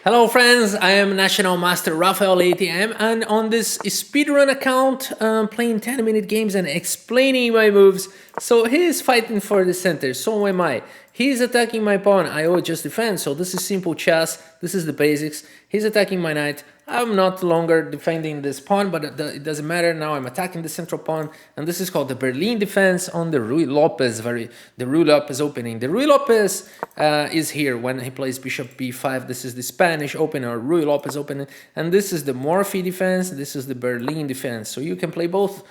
Hello friends, I am National Master Rafael ATM, and on this speedrun account, playing 10-minute games and explaining my moves. So he is fighting for the center, so am I. He's attacking my pawn, I will just defend, so this is simple chess, this is the basics. He's attacking my knight, I'm not longer defending this pawn, but it doesn't matter, now I'm attacking the central pawn, and this is called the Berlin defense on the Rui Lopez opening. The Rui Lopez is here when he plays bishop b5, this is the Spanish opener, Rui Lopez opening, and this is the Morphy defense, this is the Berlin defense, so you can play both.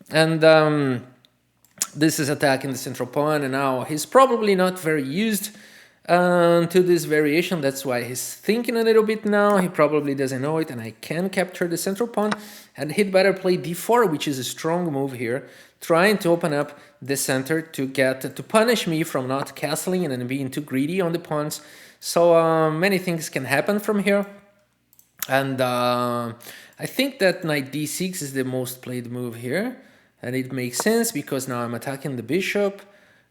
And this is attacking the central pawn, and now he's probably not very used to this variation. That's why he's thinking a little bit now. He probably doesn't know it, and I can capture the central pawn, and he'd better play d4, which is a strong move here, trying to open up the center to punish me from not castling and being too greedy on the pawns. So many things can happen from here, and I think that knight d6 is the most played move here. And it makes sense because now I'm attacking the bishop.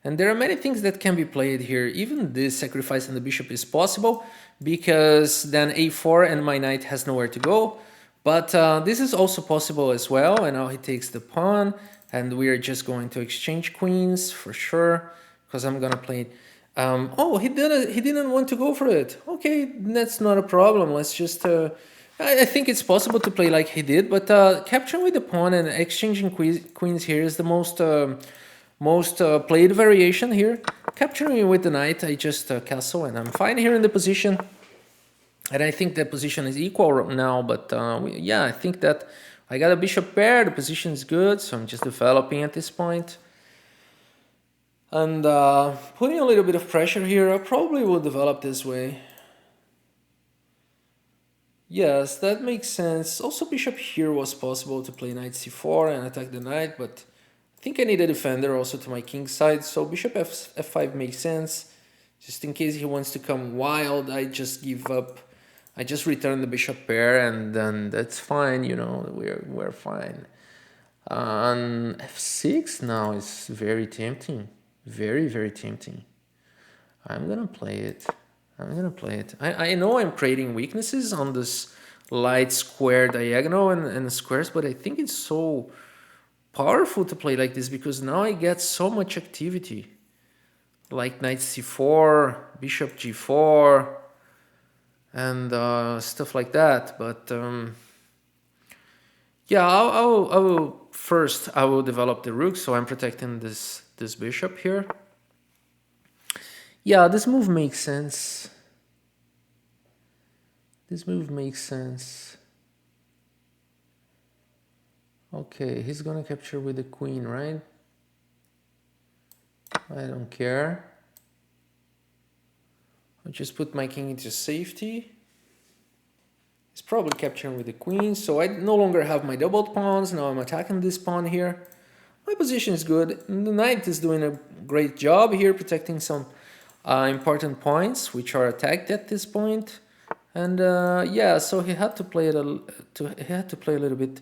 And there are many things that can be played here. Even this sacrificing the bishop is possible because then a4 and my knight has nowhere to go. But this is also possible as well. And now he takes the pawn. And we are just going to exchange queens for sure. Because I'm going to play... oh, he didn't want to go for it. Okay, that's not a problem. Let's just... I think it's possible to play like he did, but capturing with the pawn and exchanging queens here is the most played variation here. Capturing with the knight, I just castle, and I'm fine here in the position. And I think the position is equal now, but yeah, I think that I got a bishop pair, the position is good, so I'm just developing at this point. And putting a little bit of pressure here, I probably will develop this way. Yes, that makes sense. Also, bishop here was possible to play knight c4 and attack the knight, but I think I need a defender also to my king side, so bishop f5 makes sense. Just in case he wants to come wild, I just give up. I just return the bishop pair, and then that's fine, you know, we're fine. On f6 now is very tempting. Very, very tempting. I'm gonna play it. I know I'm creating weaknesses on this light square diagonal and squares, but I think it's so powerful to play like this because now I get so much activity. Like knight c4, bishop g4, and stuff like that. But yeah, I will develop the rook, so I'm protecting this bishop here. Yeah, this move makes sense. Okay, he's gonna capture with the queen, right? I don't care. I'll just put my king into safety. He's probably capturing with the queen, so I no longer have my doubled pawns. Now I'm attacking this pawn here. My position is good. The knight is doing a great job here, protecting some important points which are attacked at this point. And yeah, so he had to play a little bit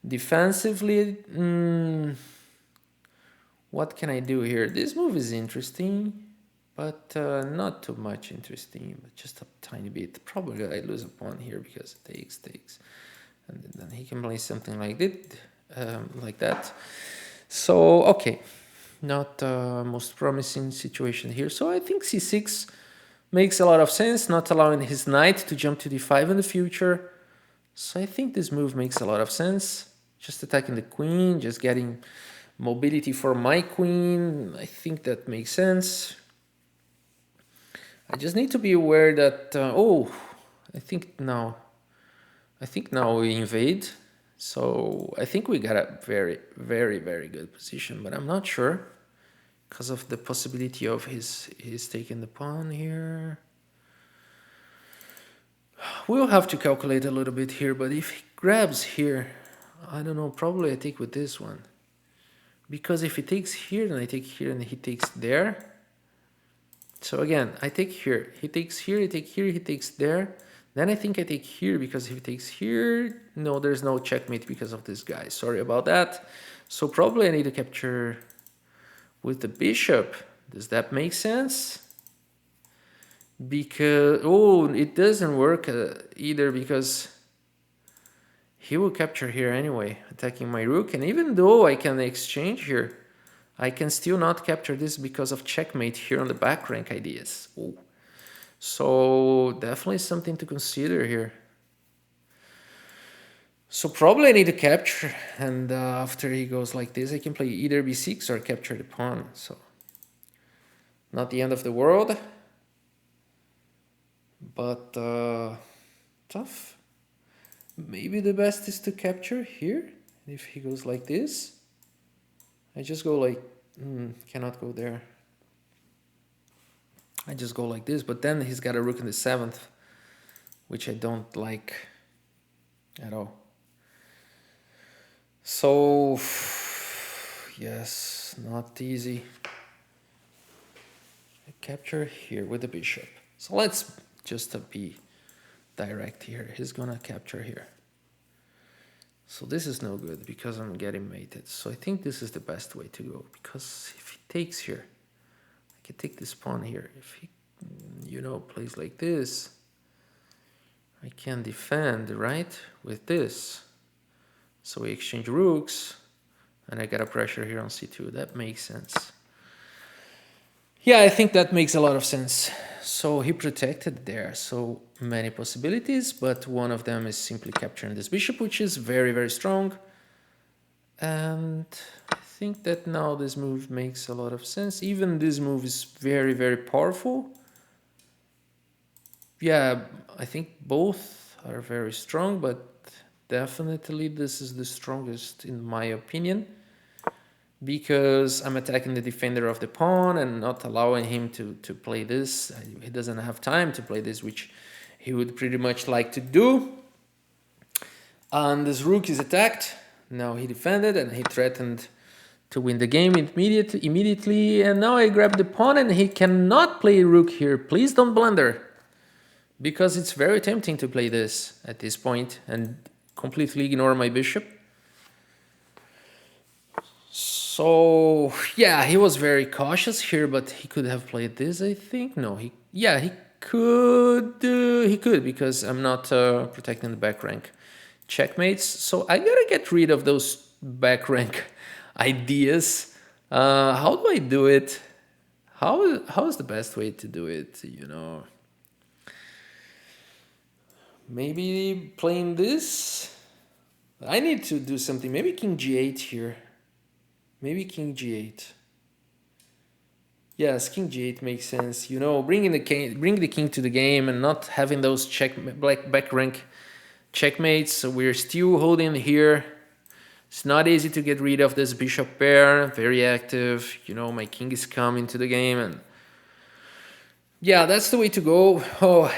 defensively. What can I do here? This move is interesting, but not too much interesting, but just a tiny bit. Probably I lose a pawn here because it takes, and then he can play something like that. So okay, not most promising situation here. So I think c6 makes a lot of sense, not allowing his knight to jump to d5 in the future. So I think this move makes a lot of sense. Just attacking the queen, just getting mobility for my queen. I think that makes sense. I just need to be aware that, oh, I think now we invade. So I think we got a very, very, very good position, but I'm not sure because of the possibility of his taking the pawn here. We'll have to calculate a little bit here, but if he grabs here, I don't know, probably I take with this one. Because if he takes here, then I take here and he takes there. So again, I take here, he takes here, he takes here, he takes there. Then I think I take here because if he takes here, no, there's no checkmate because of this guy. Sorry about that. So probably I need to capture with the bishop. Does that make sense? because, oh, it doesn't work either, because he will capture here anyway, attacking my rook. And even though I can exchange here, I can still not capture this because of checkmate here on the back rank ideas. Ooh. So definitely something to consider here. So probably I need to capture, and after he goes like this, I can play either b6 or capture the pawn. So not the end of the world, but tough. Maybe the best is to capture here. If he goes like this, I just go like, cannot go there. I just go like this, but then he's got a rook in the 7th, which I don't like at all. So, yes, not easy. I capture here with the bishop. So let's just be direct here. He's gonna capture here. So this is no good because I'm getting mated. So I think this is the best way to go, because if he takes here, I can take this pawn here. If he, plays like this, I can defend, right, with this. So we exchange rooks, and I got a pressure here on c2. That makes sense. Yeah, I think that makes a lot of sense. So he protected there. So many possibilities, but one of them is simply capturing this bishop, which is very, very strong. And I think that now this move makes a lot of sense. Even this move is very, very powerful. Yeah, I think both are very strong, but definitely this is the strongest in my opinion, because I'm attacking the defender of the pawn and not allowing him to play this. He doesn't have time to play this, which he would pretty much like to do. And this rook is attacked. Now he defended and he threatened to win the game immediately. And now I grab the pawn and he cannot play rook here. Please don't blunder, because it's very tempting to play this at this point and completely ignore my bishop. So yeah, he was very cautious here, but he could have played this, I think. No, he could, because I'm not protecting the back rank checkmates. So I gotta get rid of those back rank ideas. How do I do it? How is the best way to do it? Maybe playing this. I need to do something. Maybe king g8 here. Maybe king g8. Yes, king g8 makes sense. Bring the king to the game and not having those back rank checkmates. So we're still holding here. It's not easy to get rid of this bishop pair. Very active. My king is coming to the game, and yeah, that's the way to go. Oh,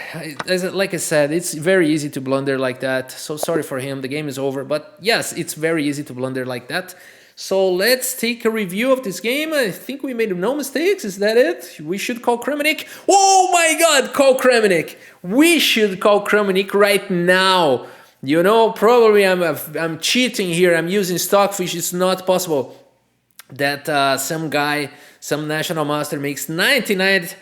like I said, it's very easy to blunder like that. So sorry for him. The game is over. But yes, it's very easy to blunder like that. So let's take a review of this game. I think we made no mistakes. Is that it? We should call Kramnik. Oh my God, call Kramnik. We should call Kramnik right now. Probably I'm cheating here. I'm using Stockfish. It's not possible that some national master makes 99%.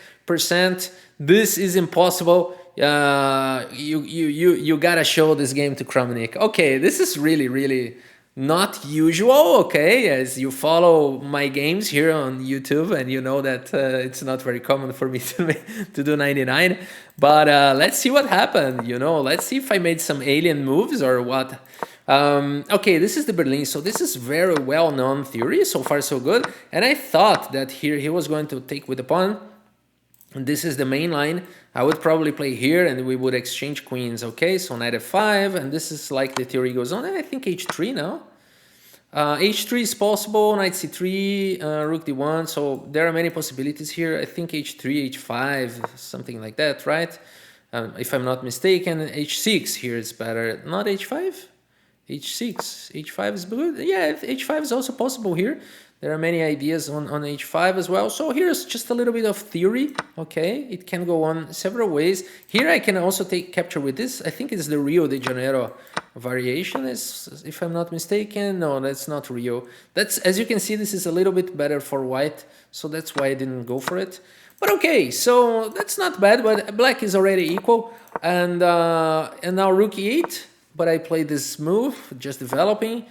This is impossible. You gotta show this game to Kramnik. Okay, this is really not usual. Okay, as you follow my games here on YouTube, and you know that it's not very common for me to do 99. But let's see what happened. Let's see if I made some alien moves or what. Okay, this is the Berlin. So this is very well-known theory. So far, so good. And I thought that here he was going to take with the pawn. And this is the main line. I would probably play here and we would exchange queens. Okay, so knight f5, and this is like the theory goes on. And I think h3 now. h3 is possible, knight c3, rook d1. So there are many possibilities here. I think h3, h5, something like that, right? If I'm not mistaken, h6 here is better. Not h5? h6. h5 is good. Yeah, h5 is also possible here. There are many ideas on h5 as well. So here's just a little bit of theory. Okay, it can go on several ways. Here I can also capture with this. I think it's the Rio de Janeiro variation, if I'm not mistaken. No, that's not Rio. As you can see, this is a little bit better for white. So that's why I didn't go for it. But okay, so that's not bad, but black is already equal. And now rook e8, but I played this move, just developing.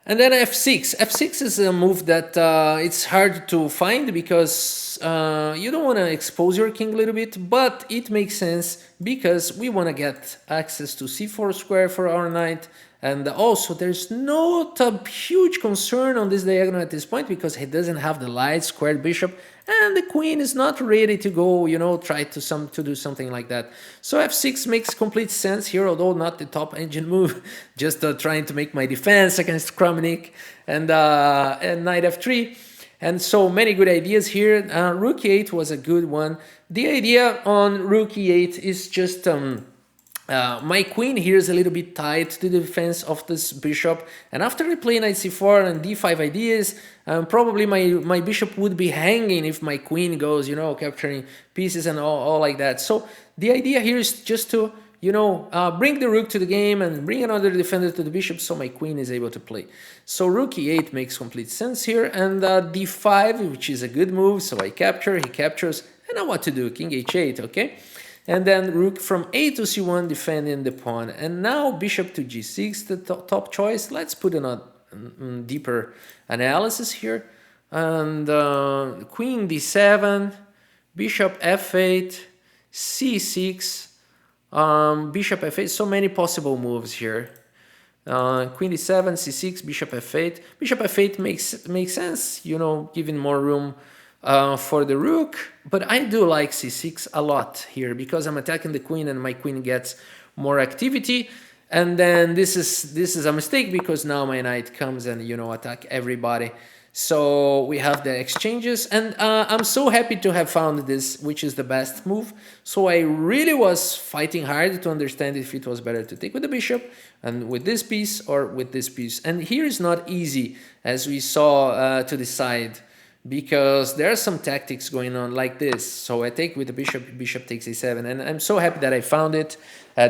And then f6. f6 is a move that it's hard to find because you don't want to expose your king a little bit, but it makes sense because we want to get access to c4 square for our knight. And also, there's not a huge concern on this diagonal at this point because he doesn't have the light squared bishop, and the queen is not ready to go, you know, try to do something like that. So f6 makes complete sense here, although not the top engine move, just trying to make my defense against Kramnik and knight f3. And so many good ideas here. Rook e8 was a good one. The idea on rook e8 is just my queen here is a little bit tied to the defense of this bishop, and after I play knight c4 and d5 ideas, probably my bishop would be hanging if my queen goes, you know, capturing pieces and all like that. So the idea here is just to, you know, bring the rook to the game and bring another defender to the bishop so my queen is able to play. So rook e8 makes complete sense here, and d5, which is a good move, so I capture, he captures, and now what to do? King h8, okay? And then rook from a to c1 defending the pawn. And now bishop to g6, the top choice. Let's put in a deeper analysis here. And queen d7, bishop f8, c6, bishop f8. So many possible moves here. Queen d7, c6, bishop f8. Bishop f8 makes sense, you know, giving more room for the rook, but I do like c6 a lot here because I'm attacking the queen and my queen gets more activity. And then this is a mistake because now my knight comes and, you know, attack everybody. So we have the exchanges, and I'm so happy to have found this, which is the best move. So I really was fighting hard to understand if it was better to take with the bishop and with this piece or with this piece. And here is not easy, as we saw, to decide, because there are some tactics going on like this. So I take with the bishop, bishop takes a7, and I'm so happy that I found it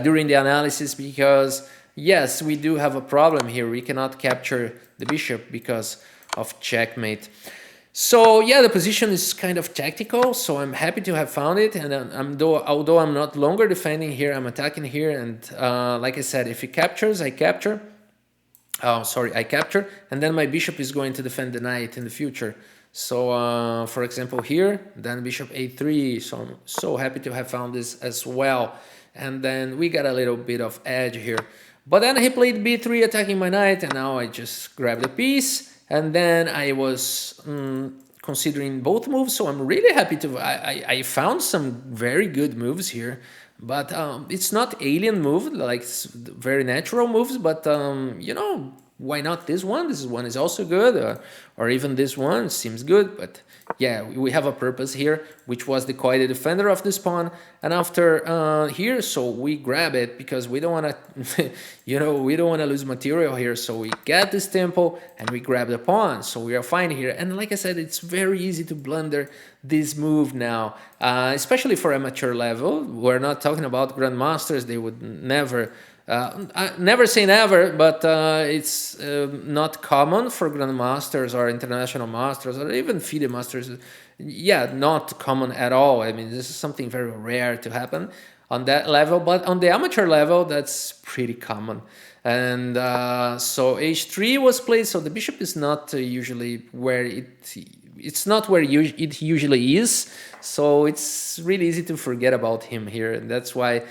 during the analysis, because yes, we do have a problem here. We cannot capture the bishop because of checkmate. So yeah, the position is kind of tactical, so I'm happy to have found it. And although I'm not longer defending here, I'm attacking here, and like I said, if he captures, I capture. I capture, and then my bishop is going to defend the knight in the future. So, for example, here, then bishop a3, so I'm so happy to have found this as well. And then we got a little bit of edge here. But then he played b3, attacking my knight, and now I just grabbed a piece. And then I was considering both moves, so I'm really happy to... I found some very good moves here. But it's not alien move, like very natural moves, but, you know... Why not this one? This one is also good, or even this one seems good. But yeah, we have a purpose here, which was decoy the defender of this pawn. And after here, so we grab it because we don't want to, you know, we don't want to lose material here. So we get this tempo and we grab the pawn. So we are fine here. And like I said, it's very easy to blunder this move now, especially for amateur level. We're not talking about grandmasters; they would never. I never say never, but it's not common for grandmasters or international masters or even FIDE masters. Yeah, not common at all. I mean, this is something very rare to happen on that level, but on the amateur level, that's pretty common. And so h3 was played, so the bishop is not usually where it's not where it usually is, so it's really easy to forget about him here, and that's why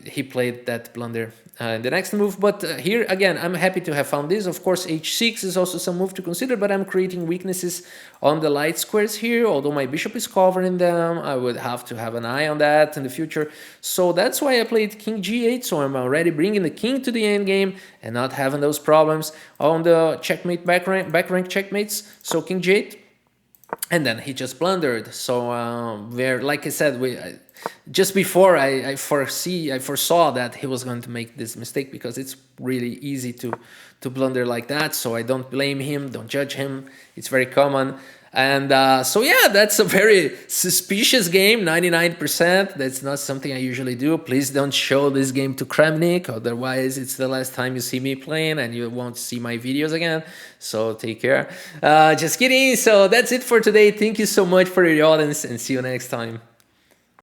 he played that blunder in the next move. But here again, I'm happy to have found this. Of course, h6 is also some move to consider, but I'm creating weaknesses on the light squares here. Although my bishop is covering them, I would have to have an eye on that in the future. So that's why I played king g8, so I'm already bringing the king to the endgame and not having those problems on the checkmate back rank checkmates. So king g8, and then he just blundered. So like I said, just before I foresaw that he was going to make this mistake, because it's really easy to blunder like that. So I don't blame him, don't judge him. It's very common. And so yeah, that's a very suspicious game, 99%. That's not something I usually do. Please don't show this game to Kramnik, otherwise it's the last time you see me playing and you won't see my videos again. So take care. Just kidding. So that's it for today. Thank you so much for your audience and see you next time.